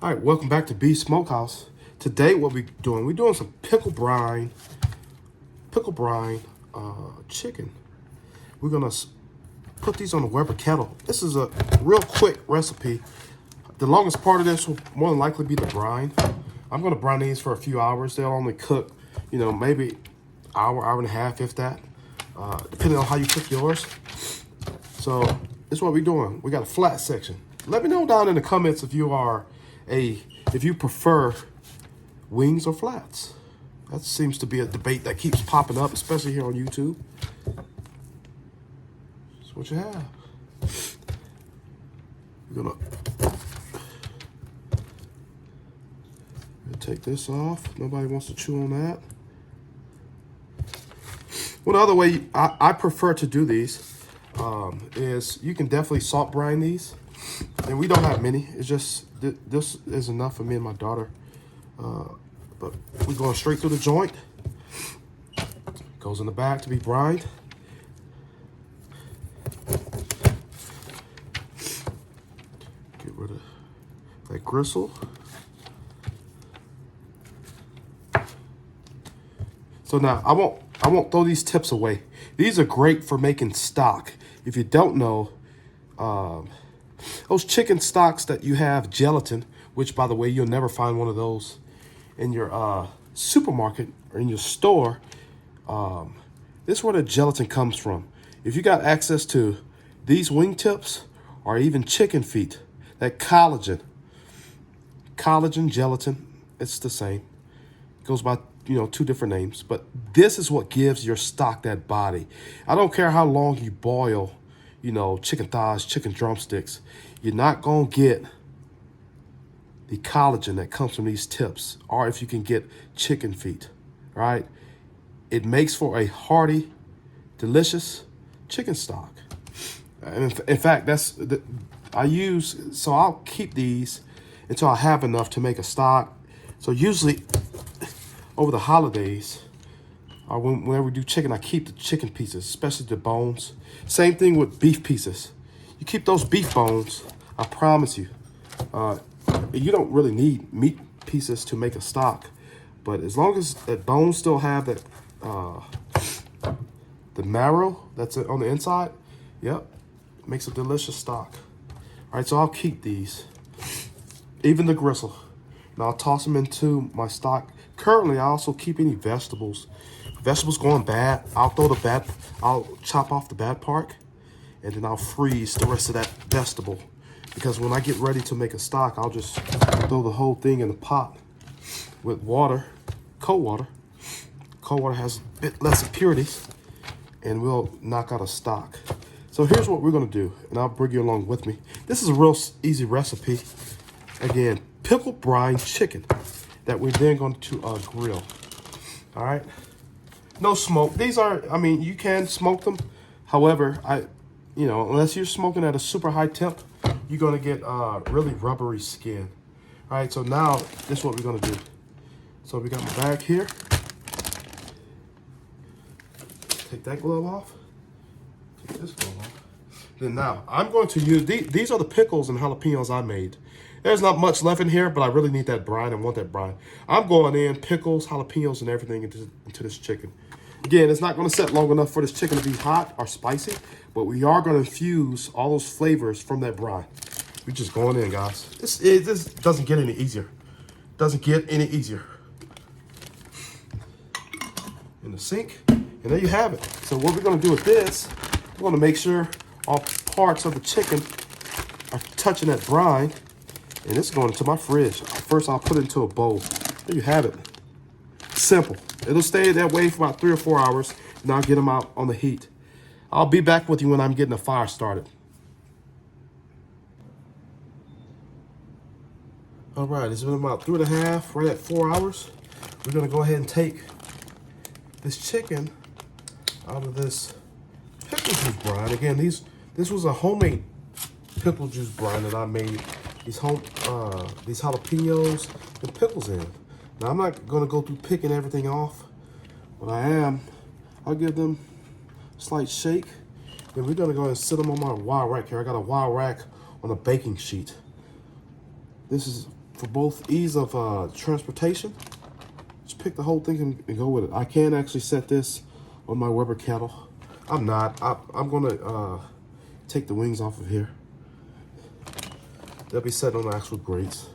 All right, welcome back to Beef Smokehouse. Today, what we're doing some pickle brine chicken. We're gonna put these on the Weber Kettle. This is a real quick recipe. The longest part of this will more than likely be the brine. I'm gonna brine these for a few hours. They'll only cook, maybe hour and a half, if that, depending on how you cook yours. So this is what we're doing. We got a flat section. Let me know down in the comments if you prefer wings or flats. That seems to be a debate that keeps popping up, especially here on YouTube. That's what you have. We're gonna take this off. Nobody wants to chew on that. One other way I prefer to do these is you can definitely salt brine these. And we don't have many. It's just, this is enough for me and my daughter. But we're going straight through the joint. Goes in the back to be brined. Get rid of that gristle. So now I won't throw these tips away. These are great for making stock. If you don't know, those chicken stocks that you have gelatin, which by the way, you'll never find one of those in your supermarket or in your store. This is where the gelatin comes from. If you got access to these wing tips or even chicken feet, that collagen gelatin, it's the same. It goes by two different names, but this is what gives your stock that body. I don't care how long you boil, chicken thighs, chicken drumsticks, you're not gonna get the collagen that comes from these tips, or if you can get chicken feet, right? It makes for a hearty, delicious chicken stock. And in fact, I'll keep these until I have enough to make a stock. So usually over the holidays, or whenever we do chicken, I keep the chicken pieces, especially the bones. Same thing with beef pieces. You keep those beef bones, I promise you. You don't really need meat pieces to make a stock, but as long as that bones still have that, the marrow that's on the inside, yep, makes a delicious stock. All right, so I'll keep these, even the gristle. Now I'll toss them into my stock. Currently, I also keep any vegetables. Vegetables going bad, I'll chop off the bad part, and then I'll freeze the rest of that vegetable. Because when I get ready to make a stock, I'll just throw the whole thing in the pot with water, cold water. Cold water has a bit less impurities, and we'll knock out a stock. So here's what we're gonna do, and I'll bring you along with me. This is a real easy recipe. Again, pickled brine chicken that we're then going to grill. All right, no smoke. These are, you can smoke them. However, unless you're smoking at a super high temp, you're gonna get really rubbery skin. All right, so now this is what we're gonna do. So we got my bag here. Take that glove off. Take this glove off. Then now I'm going to use these are the pickles and jalapeños I made. There's not much left in here, but I really need that brine and want that brine. I'm going in pickles, jalapeños, and everything into this chicken. Again, it's not going to set long enough for this chicken to be hot or spicy, but we are going to infuse all those flavors from that brine. We're just going in, guys. This doesn't get any easier. Doesn't get any easier. In the sink, and there you have it. So what we're going to do with this, we're going to make sure all parts of the chicken are touching that brine. And it's going into my fridge. First, I'll put it into a bowl. There you have it. Simple. It'll stay that way for about 3 or 4 hours, and I'll get them out on the heat. I'll be back with you when I'm getting the fire started. All right, it's been about 3.5, right at 4 hours. We're gonna go ahead and take this chicken out of this pickle juice brine. Again, this was a homemade pickle juice brine that I made. These jalapeños and pickles in. Now I'm not gonna go through picking everything off, but I'll give them a slight shake. Then we're gonna go and sit them on my wire rack here. I got a wire rack on a baking sheet. This is for both ease of transportation, just pick the whole thing and go with it. I can actually set this on my Weber Kettle. I'm not. I'm gonna take the wings off of here. They'll be set on the actual grates.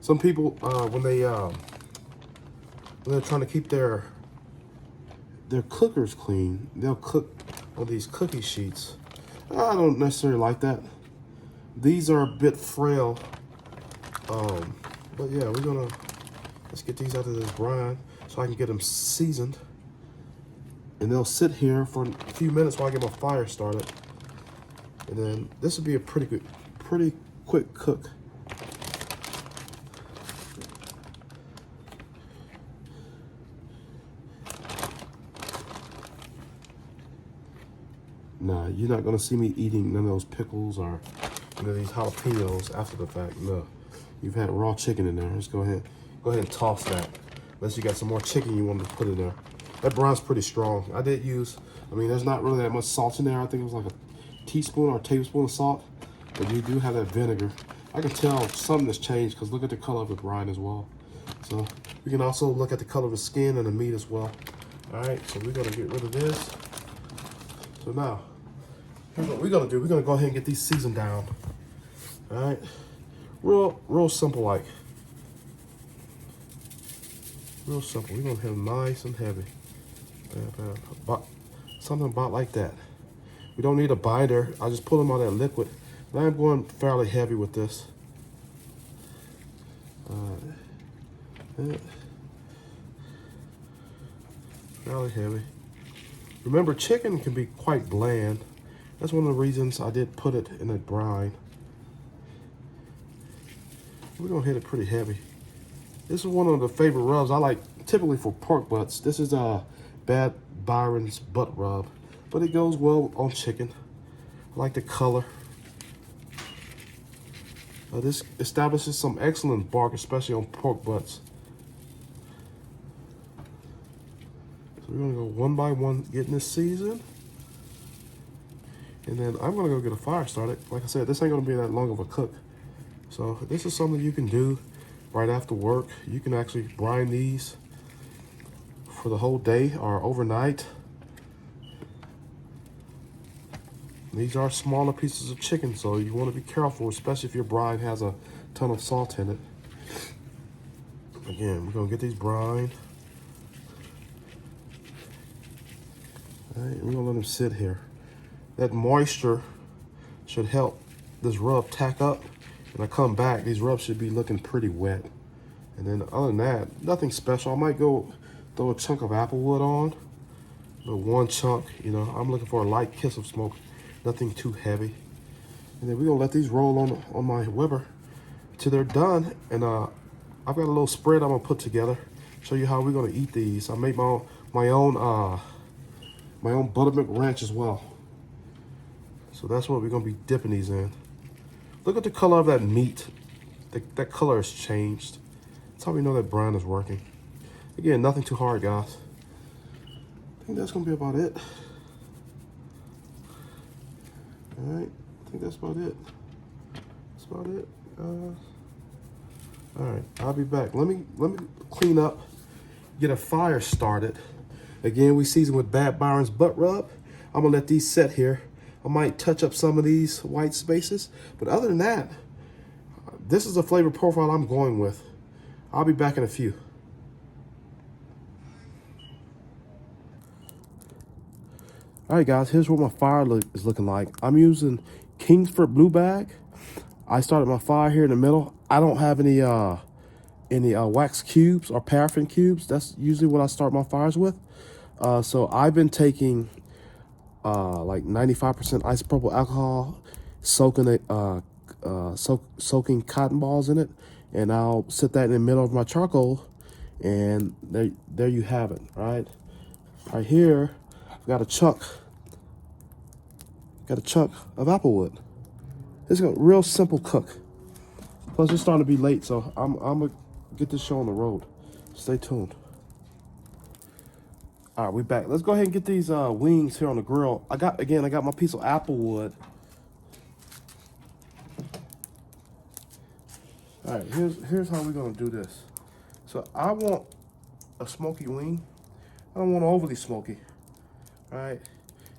Some people, when they're trying to keep their cookers clean, they'll cook on these cookie sheets. I don't necessarily like that. These are a bit frail, but yeah, let's get these out of this brine so I can get them seasoned. And they'll sit here for a few minutes while I get my fire started. And then this will be a pretty quick cook. Nah, you're not gonna see me eating none of those pickles or these jalapeños after the fact. No, you've had raw chicken in there. Just go ahead and toss that. Unless you got some more chicken you wanted to put in there. That brine's pretty strong. I did use, there's not really that much salt in there. I think it was like a teaspoon or a tablespoon of salt, but you do have that vinegar. I can tell something has changed because look at the color of the brine as well. So we can also look at the color of the skin and the meat as well. All right, so we're gonna get rid of this. So now, here's what we're gonna do. We're gonna go ahead and get these seasoned down. All right, real simple like. Real simple. We're gonna have them nice and heavy. Something about like that. We don't need a binder. I just pull them out of that liquid. But I'm going fairly heavy with this. Fairly heavy. Remember, chicken can be quite bland. That's one of the reasons I did put it in a brine. We're gonna hit it pretty heavy. This is one of the favorite rubs I like typically for pork butts. This is Bad Byron's butt rub, but it goes well on chicken. I like the color. This establishes some excellent bark, especially on pork butts. So we're gonna go one by one getting this seasoned. And then I'm gonna go get a fire started. Like I said, this ain't gonna be that long of a cook. So this is something you can do right after work. You can actually brine these for the whole day or overnight. These are smaller pieces of chicken, so you want to be careful, especially if your brine has a ton of salt in it. Again, we're gonna get these brined. All right, we're gonna let them sit here. That moisture should help this rub tack up. When I come back, these rubs should be looking pretty wet. And then other than that, nothing special. I might go throw a chunk of applewood on, but one chunk, I'm looking for a light kiss of smoke, nothing too heavy. And then we're gonna let these roll on my Weber till they're done. And I've got a little spread I'm gonna put together, show you how we're gonna eat these. I made my own buttermilk ranch as well. So that's what we're gonna be dipping these in. Look at the color of that meat. That color has changed. That's how we know that brine is working. Again, nothing too hard, guys. I think that's gonna be about it. All right, I think that's about it. That's about it. All right, I'll be back. Let me clean up, get a fire started. Again, we season with Bad Byron's butt rub. I'm gonna let these set here. I might touch up some of these white spaces, but other than that, this is the flavor profile I'm going with. I'll be back in a few. All right, guys, here's what my fire is looking like. I'm using Kingsford Blue Bag. I started my fire here in the middle. I don't have any wax cubes or paraffin cubes. That's usually what I start my fires with. So I've been taking like 95% isopropyl alcohol, soaking cotton balls in it, and I'll set that in the middle of my charcoal, and there you have it. Right here, I've got a chunk of applewood. It's a real simple cook. Plus, it's starting to be late, so I'm gonna get this show on the road. Stay tuned. All right, we're back. Let's go ahead and get these wings here on the grill. I got my piece of applewood. All right, here's how we're gonna do this. So I want a smoky wing. I don't want overly smoky. All right.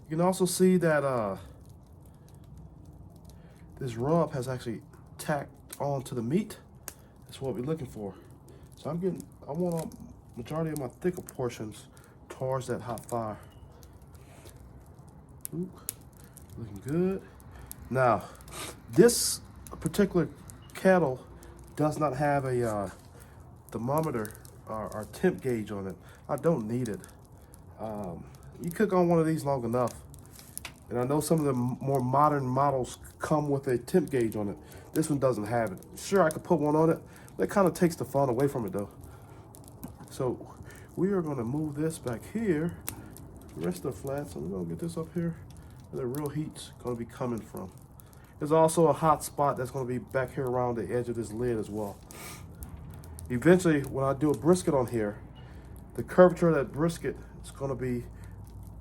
You can also see that this rub has actually tacked onto the meat. That's what we're looking for. So I want a majority of my thicker portions towards that hot fire. Ooh, looking good. Now, this particular kettle does not have a thermometer or temp gauge on it. I don't need it. You cook on one of these long enough, and I know some of the more modern models come with a temp gauge on it. This one doesn't have it. Sure, I could put one on it. That kind of takes the fun away from it though. So we are gonna move this back here. The rest of the flat, so we're gonna get this up here where the real heat's gonna be coming from. There's also a hot spot that's gonna be back here around the edge of this lid as well. Eventually, when I do a brisket on here, the curvature of that brisket is gonna be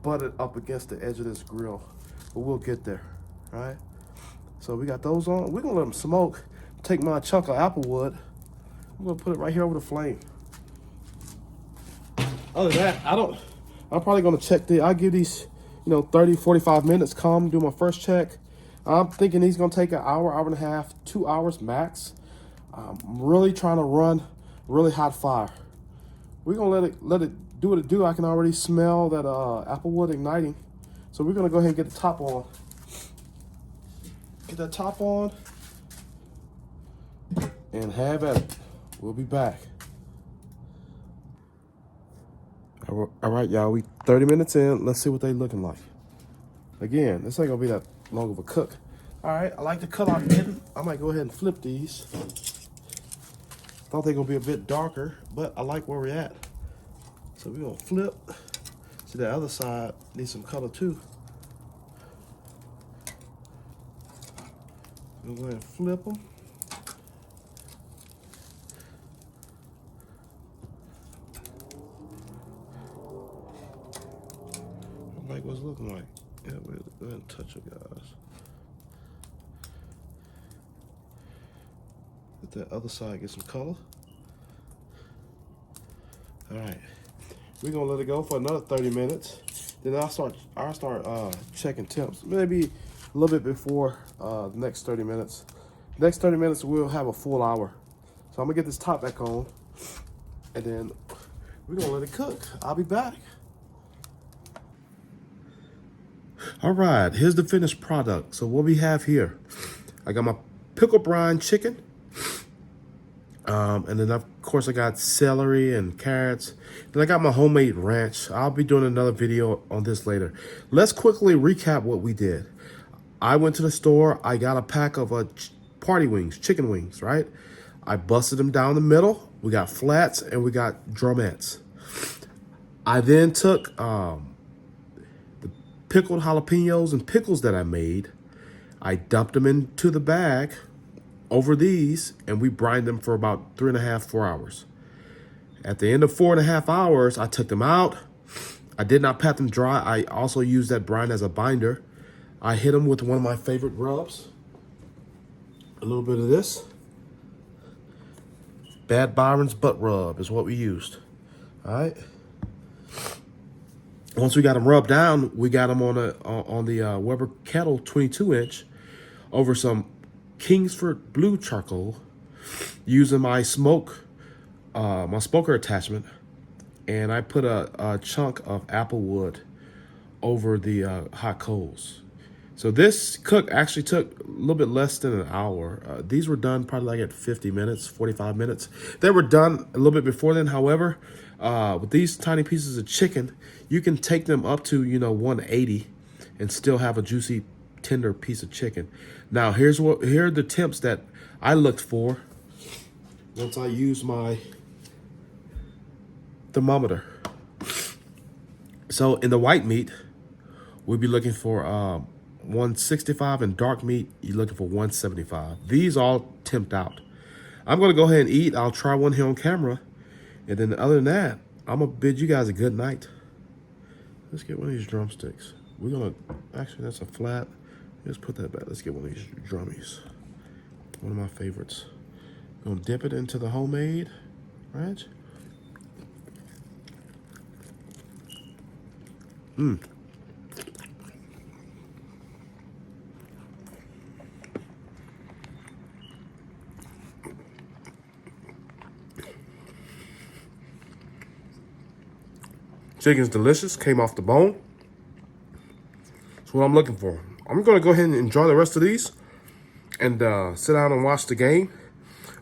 butted up against the edge of this grill, but we'll get there, all right? So we got those on. We're gonna let them smoke. Take my chunk of apple wood. I'm gonna put it right here over the flame. Other than that, I'm probably gonna check I'll give these, 30, 45 minutes, come do my first check. I'm thinking he's gonna take an hour, hour and a half, 2 hours max. I'm really trying to run really hot fire. We're gonna let it do what it do. I can already smell that apple wood igniting. So we're gonna go ahead and get the top on. Get that top on and have at it. We'll be back. All right, y'all, we 30 minutes in. Let's see what they looking like. Again, this ain't gonna be that long of a cook. All right, I like the color I'm getting. I might go ahead and flip these. Thought they're gonna be a bit darker, but I like where we're at. So we're gonna flip. See, the other side needs some color too. We'll go ahead and flip them. I like what's looking like. Yeah, we'll go ahead and touch it, guys. Let that other side get some color. All right. We're gonna let it go for another 30 minutes. Then I'll start checking temps. Maybe a little bit before the next 30 minutes. Next 30 minutes, we'll have a full hour. So I'm gonna get this top back on, and then we're gonna let it cook. I'll be back. All right, here's the finished product. So what we have here, I got my pickle brine chicken. And then of course I got celery and carrots. Then I got my homemade ranch. I'll be doing another video on this later. Let's quickly recap what we did. I went to the store. I got a pack of party wings, chicken wings, right? I busted them down the middle. We got flats and we got drumettes. I then took the pickled jalapeños and pickles that I made. I dumped them into the bag over these, and we brined them for about 3.5, 4 hours. At the end of 4.5 hours, I took them out. I did not pat them dry. I also used that brine as a binder. I hit them with one of my favorite rubs. A little bit of this. Bad Byron's butt rub is what we used. All right. Once we got them rubbed down, we got them on the Weber Kettle 22-inch over some Kingsford blue charcoal, using my smoker attachment, and I put a chunk of apple wood over the hot coals. So this cook actually took a little bit less than an hour. These were done probably like at 50 minutes, 45 minutes. They were done a little bit before then. However, with these tiny pieces of chicken, you can take them up to 180 and still have a juicy, tender piece of chicken. Now here are the temps that I looked for once I used my thermometer. So in the white meat, we'll be looking for 165, and dark meat, you're looking for 175. These all temped out. I'm gonna go ahead and eat. I'll try one here on camera, and then other than that, I'm gonna bid you guys a good night. Let's get one of these drumsticks. We're gonna, actually that's a flat. Let's put that back. Let's get one of these drummies. One of my favorites. Gonna dip it into the homemade, right? Chicken's delicious, came off the bone. That's what I'm looking for. I'm gonna go ahead and enjoy the rest of these and sit down and watch the game.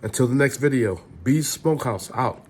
Until the next video, Bees Smokehouse out.